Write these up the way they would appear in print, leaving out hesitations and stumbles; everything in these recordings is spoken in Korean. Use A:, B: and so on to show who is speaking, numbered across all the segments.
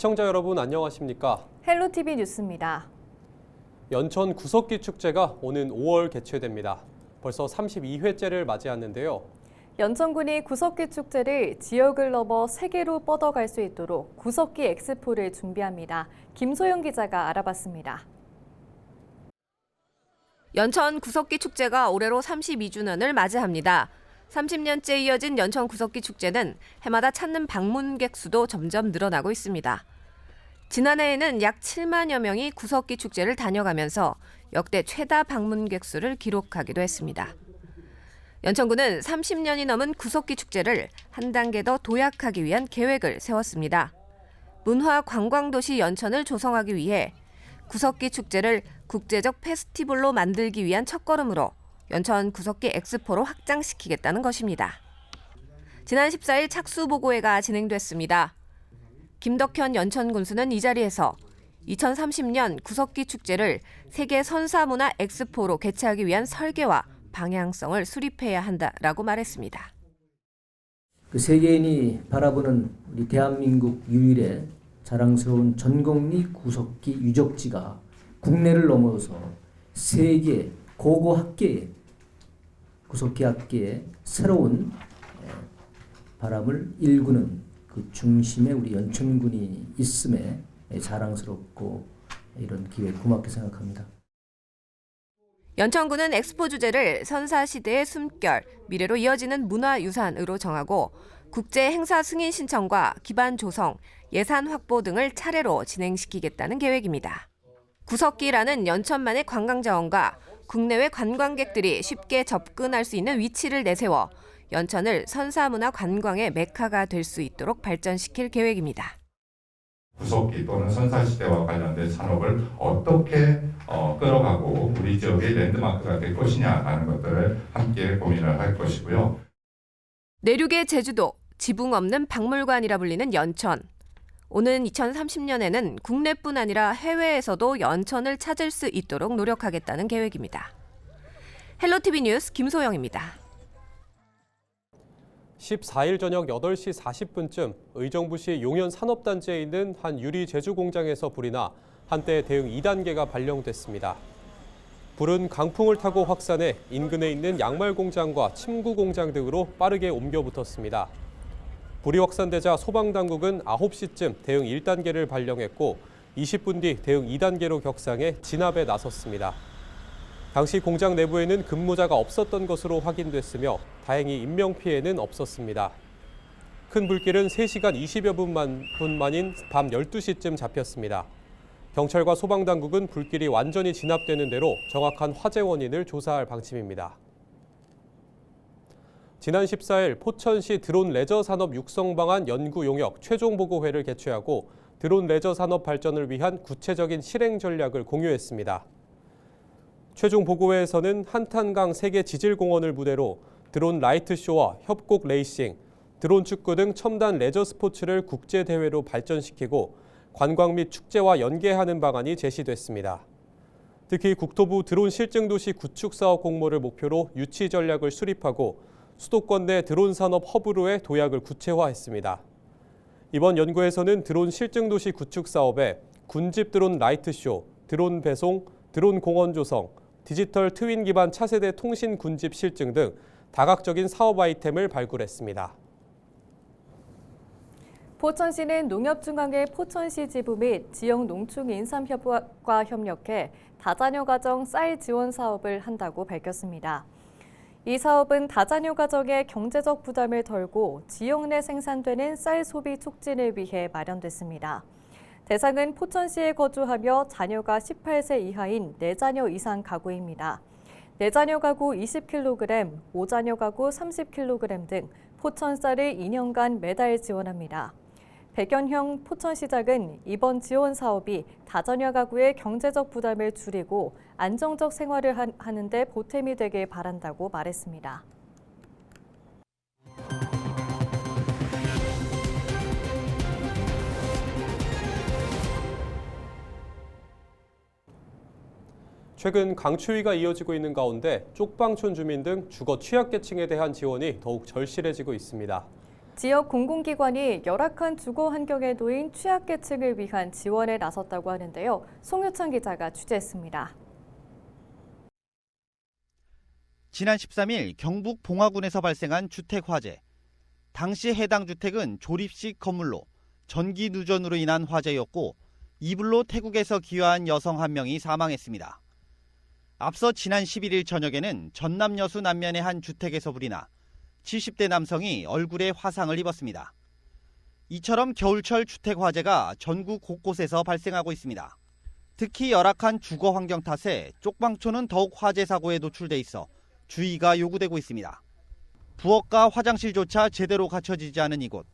A: 시청자 여러분 안녕하십니까?
B: 헬로티비 뉴스입니다.
A: 연천 구석기 축제가 오는 5월 개최됩니다. 벌써 32회째를 맞이하는데요.
B: 연천군이 구석기 축제를 지역을 넘어 세계로 뻗어갈 수 있도록 구석기 엑스포를 준비합니다. 김소영 기자가 알아봤습니다.
C: 연천 구석기 축제가 올해로 32주년을 맞이합니다. 30년째 이어진 연천 구석기 축제는 해마다 찾는 방문객 수도 점점 늘어나고 있습니다. 지난해에는 약 7만여 명이 구석기 축제를 다녀가면서 역대 최다 방문객 수를 기록하기도 했습니다. 연천군은 30년이 넘은 구석기 축제를 한 단계 더 도약하기 위한 계획을 세웠습니다. 문화 관광도시 연천을 조성하기 위해 구석기 축제를 국제적 페스티벌로 만들기 위한 첫걸음으로 연천 구석기 엑스포로 확장시키겠다는 것입니다. 지난 14일 착수보고회가 진행됐습니다. 김덕현 연천 군수는 이 자리에서 2030년 구석기 축제를 세계 선사문화 엑스포로 개최하기 위한 설계와 방향성을 수립해야 한다라고 말했습니다.
D: 그 세계인이 바라보는 우리 대한민국 유일의 자랑스러운 전곡리 구석기 유적지가 국내를 넘어서 세계 고고 학계에 구석기 학계에 새로운 바람을 일구는 그 중심에 우리 연천군이 있음에 자랑스럽고 이런 기회 고맙게 생각합니다.
C: 연천군은 엑스포 주제를 선사시대의 숨결, 미래로 이어지는 문화유산으로 정하고 국제 행사 승인 신청과 기반 조성, 예산 확보 등을 차례로 진행시키겠다는 계획입니다. 구석기라는 연천만의 관광자원과 국내외 관광객들이 쉽게 접근할 수 있는 위치를 내세워 연천을 선사문화 관광의 메카가 될 수 있도록 발전시킬 계획입니다.
E: 구석기 또는 선사시대와 관련된 산업을 어떻게 끌어가고 우리 지역의 랜드마크가 될 것이냐라는 것들을 함께 고민을 할 것이고요.
C: 내륙의 제주도, 지붕 없는 박물관이라 불리는 연천. 오는 2030년에는 국내뿐 아니라 해외에서도 연천을 찾을 수 있도록 노력하겠다는 계획입니다. 헬로티비 뉴스 김소영입니다.
A: 14일 저녁 8시 40분쯤 의정부시 용현 산업단지에 있는 한 유리 제조 공장에서 불이 나 한때 대응 2단계가 발령됐습니다. 불은 강풍을 타고 확산해 인근에 있는 양말 공장과 침구 공장 등으로 빠르게 옮겨 붙었습니다. 불이 확산되자 소방당국은 9시쯤 대응 1단계를 발령했고 20분 뒤 대응 2단계로 격상해 진압에 나섰습니다. 당시 공장 내부에는 근무자가 없었던 것으로 확인됐으며 다행히 인명피해는 없었습니다. 큰 불길은 3시간 20여 분 만인 밤 12시쯤 잡혔습니다. 경찰과 소방당국은 불길이 완전히 진압되는 대로 정확한 화재 원인을 조사할 방침입니다. 지난 14일 포천시 드론 레저 산업 육성 방안 연구 용역 최종 보고회를 개최하고 드론 레저 산업 발전을 위한 구체적인 실행 전략을 공유했습니다. 최종 보고회에서는 한탄강 세계 지질공원을 무대로 드론 라이트쇼와 협곡 레이싱, 드론 축구 등 첨단 레저 스포츠를 국제대회로 발전시키고 관광 및 축제와 연계하는 방안이 제시됐습니다. 특히 국토부 드론 실증도시 구축 사업 공모를 목표로 유치 전략을 수립하고 수도권 내 드론 산업 허브로의 도약을 구체화했습니다. 이번 연구에서는 드론 실증도시 구축 사업에 군집 드론 라이트쇼, 드론 배송, 드론 공원 조성, 디지털 트윈 기반 차세대 통신 군집 실증 등 다각적인 사업 아이템을 발굴했습니다.
B: 포천시는 농협중앙회 포천시 지부 및 지역 농축 인삼협과 협력해 다자녀 가정 쌀 지원 사업을 한다고 밝혔습니다. 이 사업은 다자녀 가정의 경제적 부담을 덜고 지역 내 생산되는 쌀 소비 촉진을 위해 마련됐습니다. 대상은 포천시에 거주하며 자녀가 18세 이하인 4자녀 이상 가구입니다. 4자녀 가구 20kg, 5자녀 가구 30kg 등 포천 쌀을 2년간 매달 지원합니다. 백연형 포천시장은 이번 지원 사업이 다자녀 가구의 경제적 부담을 줄이고 안정적 생활을 하는 데 보탬이 되길 바란다고 말했습니다.
A: 최근 강추위가 이어지고 있는 가운데 쪽방촌 주민 등 주거 취약계층에 대한 지원이 더욱 절실해지고 있습니다.
B: 지역 공공기관이 열악한 주거 환경에 놓인 취약계층을 위한 지원에 나섰다고 하는데요. 송유찬 기자가 취재했습니다.
F: 지난 13일 경북 봉화군에서 발생한 주택 화재. 당시 해당 주택은 조립식 건물로 전기 누전으로 인한 화재였고 이불로 태국에서 귀화한 여성 한 명이 사망했습니다. 앞서 지난 11일 저녁에는 전남 여수 남면의 한 주택에서 불이 나 70대 남성이 얼굴에 화상을 입었습니다. 이처럼 겨울철 주택 화재가 전국 곳곳에서 발생하고 있습니다. 특히 열악한 주거 환경 탓에 쪽방촌은 더욱 화재 사고에 노출돼 있어 주의가 요구되고 있습니다. 부엌과 화장실조차 제대로 갖춰지지 않은 이곳.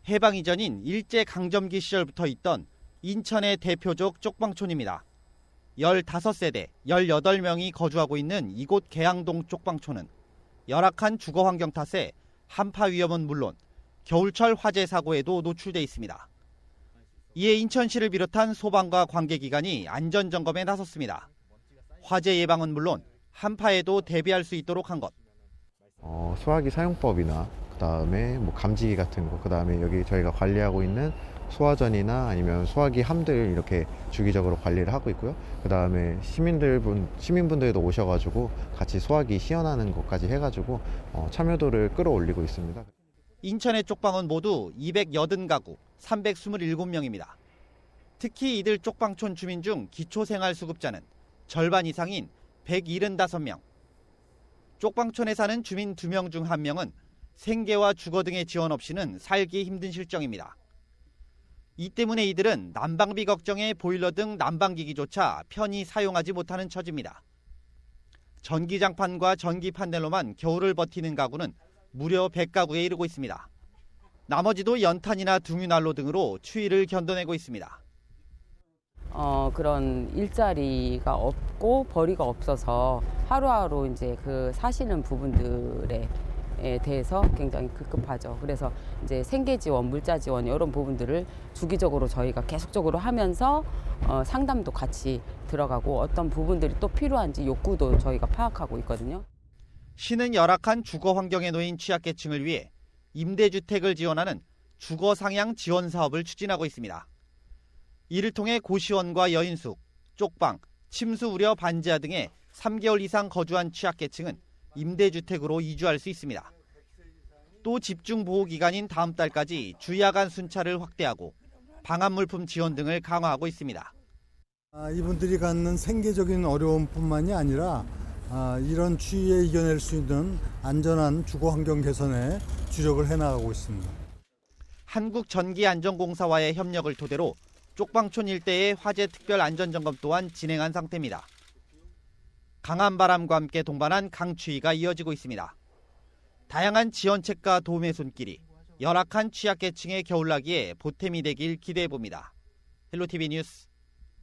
F: 해방 이전인 일제강점기 시절부터 있던 인천의 대표적 쪽방촌입니다. 15세대, 18명이 거주하고 있는 이곳 계양동 쪽방촌은 열악한 주거 환경 탓에 한파 위험은 물론 겨울철 화재 사고에도 노출돼 있습니다. 이에 인천시를 비롯한 소방과 관계기관이 안전점검에 나섰습니다. 화재 예방은 물론 한파에도 대비할 수 있도록 한 것.
G: 소화기 사용법이나 그다음에 감지기 같은 거, 그다음에 여기 저희가 관리하고 있는 소화전이나 아니면 소화기 함들 이렇게 주기적으로 관리를 하고 있고요. 그다음에 시민분들도 오셔가지고 같이 소화기 시연하는 것까지 해가지고 참여도를 끌어올리고 있습니다.
F: 인천의 쪽방은 모두 280가구 327명입니다. 특히 이들 쪽방촌 주민 중 기초생활수급자는 절반 이상인 175명. 쪽방촌에 사는 주민 2명 중 1명은 생계와 주거 등의 지원 없이는 살기 힘든 실정입니다. 이 때문에 이들은 난방비 걱정에 보일러 등 난방기기조차 편히 사용하지 못하는 처지입니다. 전기장판과 전기 판넬로만 겨울을 버티는 가구는 무려 100가구에 이르고 있습니다. 나머지도 연탄이나 등유난로 등으로 추위를 견뎌내고 있습니다.
H: 그런 일자리가 없고 벌이가 없어서 하루하루 이제 그 사시는 부분들에 대해서 굉장히 급급하죠. 그래서 이제 생계 지원, 물자 지원 이런 부분들을 주기적으로 저희가 계속적으로 하면서 상담도 같이 들어가고 어떤 부분들이 또 필요한지 욕구도 저희가 파악하고 있거든요.
F: 시는 열악한 주거 환경에 놓인 취약계층을 위해 임대주택을 지원하는 주거 상향 지원 사업을 추진하고 있습니다. 이를 통해 고시원과 여인숙, 쪽방, 침수 우려 반지하 등의 3개월 이상 거주한 취약계층은 임대주택으로 이주할 수 있습니다. 또 집중보호기간인 다음 달까지 주야간 순찰을 확대하고 방한물품 지원 등을 강화하고 있습니다.
I: 이분들이 갖는 생계적인 어려움뿐만이 아니라 이런 추위에 이겨낼 수 있는 안전한 주거 환경 개선에 주력을 해나가고 있습니다.
F: 한국전기안전공사와의 협력을 토대로 쪽방촌 일대의 화재 특별 안전점검 또한 진행한 상태입니다. 강한 바람과 함께 동반한 강추위가 이어지고 있습니다. 다양한 지원책과 도움의 손길이 열악한 취약계층의 겨울나기에 보탬이 되길 기대해봅니다. 헬로티비 뉴스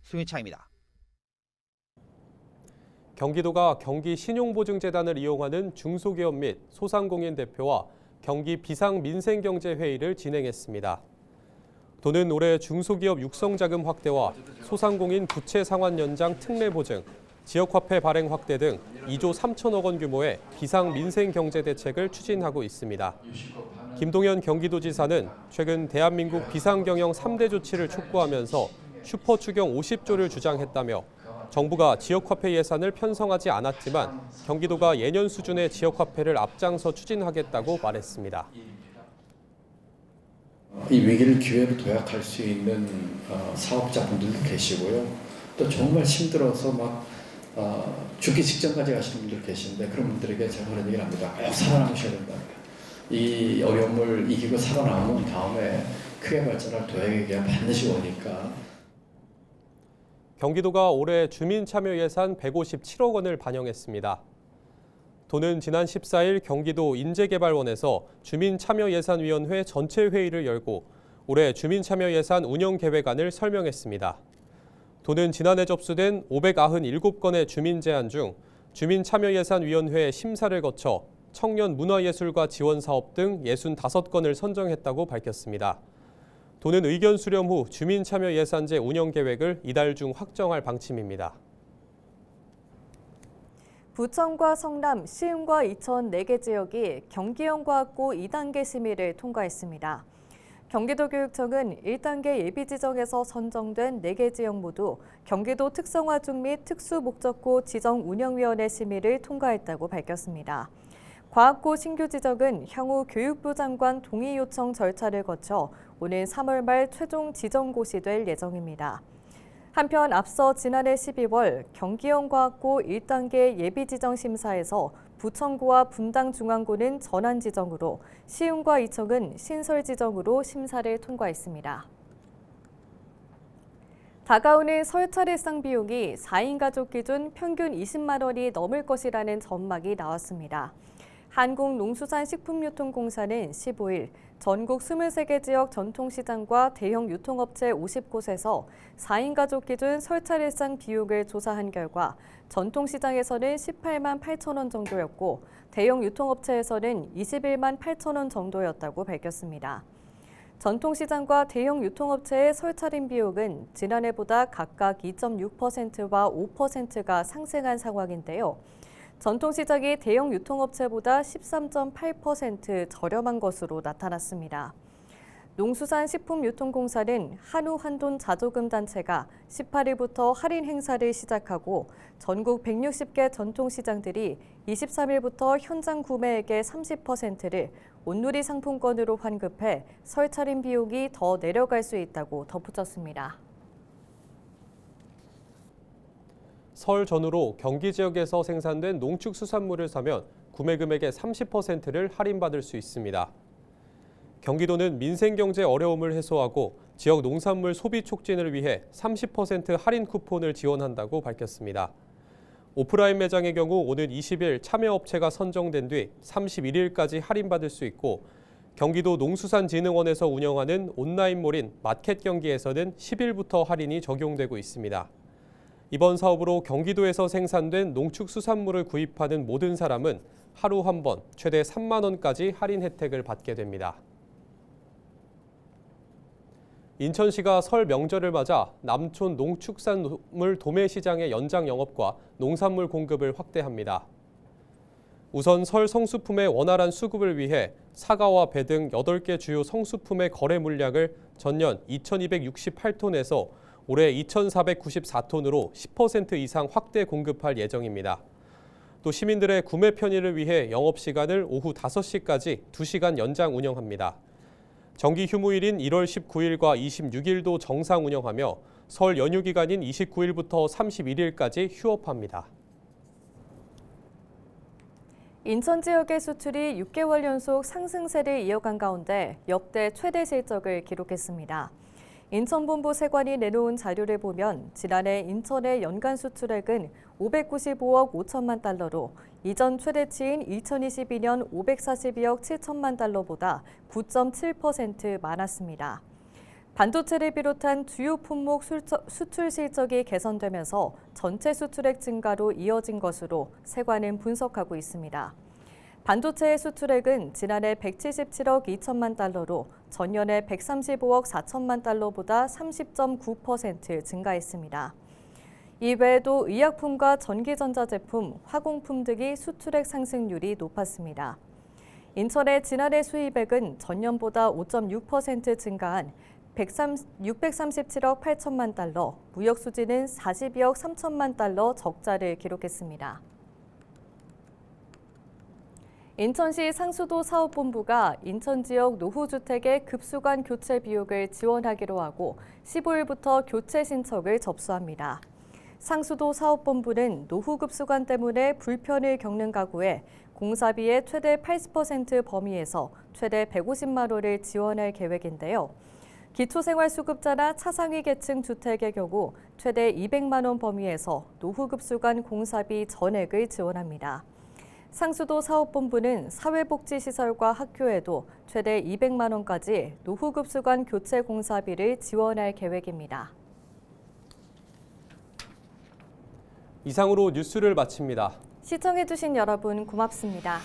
F: 송유창입니다.
A: 경기도가 경기신용보증재단을 이용하는 중소기업 및 소상공인 대표와 경기 비상민생경제회의를 진행했습니다. 도는 올해 중소기업 육성자금 확대와 소상공인 부채 상환 연장 특례보증, 지역화폐 발행 확대 등 2조 3천억 원 규모의 비상민생경제대책을 추진하고 있습니다. 김동연 경기도지사는 최근 대한민국 비상경영 3대 조치를 촉구하면서 슈퍼추경 50조를 주장했다며 정부가 지역화폐 예산을 편성하지 않았지만 경기도가 예년 수준의 지역화폐를 앞장서 추진하겠다고 말했습니다.
J: 이 위기를 기회로 도약할 수 있는 사업자분들도 계시고요. 또 정말 힘들어서 막 죽기 직전까지 가시는 분들 계신데 그런 분들에게 제가 그런 얘기를 합니다. 꼭 살아남으셔야 된다는 거예요. 이 어려움을 이기고 살아남은 다음에 크게 발전할 도약의 반드시 오니까.
A: 경기도가 올해 주민참여 예산 157억 원을 반영했습니다. 도는 지난 14일 경기도 인재개발원에서 주민참여예산위원회 전체 회의를 열고 올해 주민참여예산 운영계획안을 설명했습니다. 도는 지난해 접수된 597건의 주민 제안 중 주민참여예산위원회 심사를 거쳐 청년 문화예술과 지원사업 등 65건을 선정했다고 밝혔습니다. 도는 의견 수렴 후 주민참여예산제 운영계획을 이달 중 확정할 방침입니다.
B: 부천과 성남, 시흥과 이천 4개 지역이 경기형과학고 2단계 심의를 통과했습니다. 경기도교육청은 1단계 예비지정에서 선정된 4개 지역 모두 경기도 특성화중 및 특수목적고 지정운영위원회 심의를 통과했다고 밝혔습니다. 과학고 신규 지정은 향후 교육부 장관 동의 요청 절차를 거쳐 오는 3월 말 최종 지정고시 될 예정입니다. 한편 앞서 지난해 12월 경기형과학고 1단계 예비지정 심사에서 부천고와 분당중앙고는 전환 지정으로 시흥과 이천은 신설 지정으로 심사를 통과했습니다. 다가오는 설 차례상 비용이 4인 가족 기준 평균 20만 원이 넘을 것이라는 전망이 나왔습니다. 한국농수산식품유통공사는 15일 전국 23개 지역 전통시장과 대형 유통업체 50곳에서 4인 가족 기준 설 차례상 비용을 조사한 결과 전통시장에서는 18만 8천 원 정도였고 대형 유통업체에서는 21만 8천 원 정도였다고 밝혔습니다. 전통시장과 대형 유통업체의 설 차림 비용은 지난해보다 각각 2.6%와 5%가 상승한 상황인데요. 전통시장이 대형 유통업체보다 13.8% 저렴한 것으로 나타났습니다. 농수산식품유통공사는 한우한돈 자조금단체가 18일부터 할인 행사를 시작하고 전국 160개 전통시장들이 23일부터 현장 구매액의 30%를 온누리 상품권으로 환급해 설 차림 비용이 더 내려갈 수 있다고 덧붙였습니다.
A: 설 전후로 경기 지역에서 생산된 농축수산물을 사면 구매 금액의 30%를 할인받을 수 있습니다. 경기도는 민생경제 어려움을 해소하고 지역 농산물 소비 촉진을 위해 30% 할인 쿠폰을 지원한다고 밝혔습니다. 오프라인 매장의 경우 오는 20일 참여업체가 선정된 뒤 31일까지 할인받을 수 있고 경기도 농수산진흥원에서 운영하는 온라인몰인 마켓경기에서는 10일부터 할인이 적용되고 있습니다. 이번 사업으로 경기도에서 생산된 농축수산물을 구입하는 모든 사람은 하루 한 번 최대 3만 원까지 할인 혜택을 받게 됩니다. 인천시가 설 명절을 맞아 남촌 농축산물 도매시장의 연장 영업과 농산물 공급을 확대합니다. 우선 설 성수품의 원활한 수급을 위해 사과와 배 등 8개 주요 성수품의 거래 물량을 전년 2,268톤에서 올해 2,494톤으로 10% 이상 확대 공급할 예정입니다. 또 시민들의 구매 편의를 위해 영업시간을 오후 5시까지 2시간 연장 운영합니다. 정기 휴무일인 1월 19일과 26일도 정상 운영하며 설 연휴 기간인 29일부터 31일까지 휴업합니다.
B: 인천 지역의 수출이 6개월 연속 상승세를 이어간 가운데 역대 최대 실적을 기록했습니다. 인천본부 세관이 내놓은 자료를 보면 지난해 인천의 연간 수출액은 595억 5천만 달러로 이전 최대치인 2022년 542억 7천만 달러보다 9.7% 많았습니다. 반도체를 비롯한 주요 품목 수출 실적이 개선되면서 전체 수출액 증가로 이어진 것으로 세관은 분석하고 있습니다. 반도체의 수출액은 지난해 177억 2천만 달러로 전년에 135억 4천만 달러보다 30.9% 증가했습니다. 이외에도 의약품과 전기전자제품, 화공품 등이 수출액 상승률이 높았습니다. 인천의 지난해 수입액은 전년보다 5.6% 증가한 637억 8천만 달러, 무역 수지는 42억 3천만 달러 적자를 기록했습니다. 인천시 상수도 사업본부가 인천 지역 노후주택의 급수관 교체 비용을 지원하기로 하고 15일부터 교체 신청을 접수합니다. 상수도 사업본부는 노후급수관 때문에 불편을 겪는 가구에 공사비의 최대 80% 범위에서 최대 150만 원을 지원할 계획인데요. 기초생활수급자나 차상위 계층 주택의 경우 최대 200만 원 범위에서 노후급수관 공사비 전액을 지원합니다. 상수도 사업본부는 사회복지시설과 학교에도 최대 200만 원까지 노후급수관 교체 공사비를 지원할 계획입니다.
A: 이상으로 뉴스를 마칩니다.
B: 시청해주신 여러분 고맙습니다.